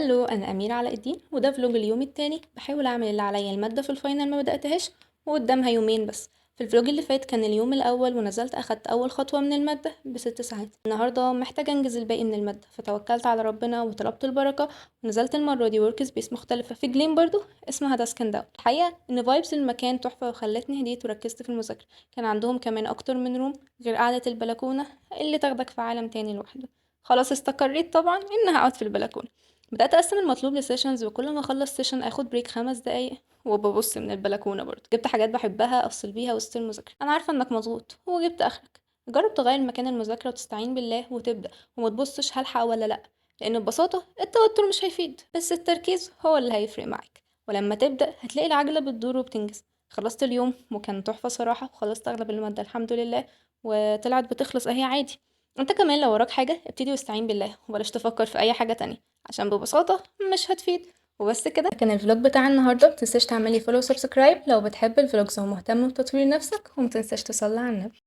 هلو، انا اميره علاء الدين وده فلوج اليوم التاني. بحاول اعمل اللي عليا، الماده في الفاينل ما بداتهاش وقدامها يومين بس. في الفلوج اللي فات كان اليوم الاول ونزلت اخدت اول خطوه من الماده ب6 ساعات. النهارده محتاجه انجز الباقي من الماده، فتوكلت على ربنا وطلبت البركه ونزلت المره دي ورك سبيس مختلفه في جليم برضو اسمها داسك اند داون. الحقيقه ان فايبس المكان تحفه وخلتني هديت وركزت في المذاكره. كان عندهم كمان اكتر من روم غير قعده البلكونه اللي تاخدك في عالم تاني لوحده. خلاص استقريت طبعا ان هقعد في البلكونه. بدأت أقسم المطلوب لسيشنز، وكل ما أخلص سيشن أخد بريك 5 دقايق وببص من البلكونة. برضه جبت حاجات بحبها أفصل بيها وسط المذاكرة. أنا عارفة إنك مضغوط وجبت آخرك. جرب تغير مكان المذاكرة وتستعين بالله وتبدأ، وما تبصش هلحق ولا لأ، لأن ببساطة التوتر مش هيفيد، بس التركيز هو اللي هيفرق معاك. ولما تبدأ هتلاقي العجلة بتدور وبتنجز. خلصت اليوم وكان تحفة صراحة، وخلصت أغلب المادة الحمد لله، وطلعت بتخلص أهي عادي. انت كمان لو وراك حاجة ابتدي واستعين بالله وبلاش تفكر في اي حاجة تانية، عشان ببساطة مش هتفيد. وبس كده كان الفلوج بتاع النهاردة. متنساش تعملي فولو وسبسكرايب لو بتحب الفلوجز ومهتم بتطوير نفسك، ومتنساش تصلي على النبي.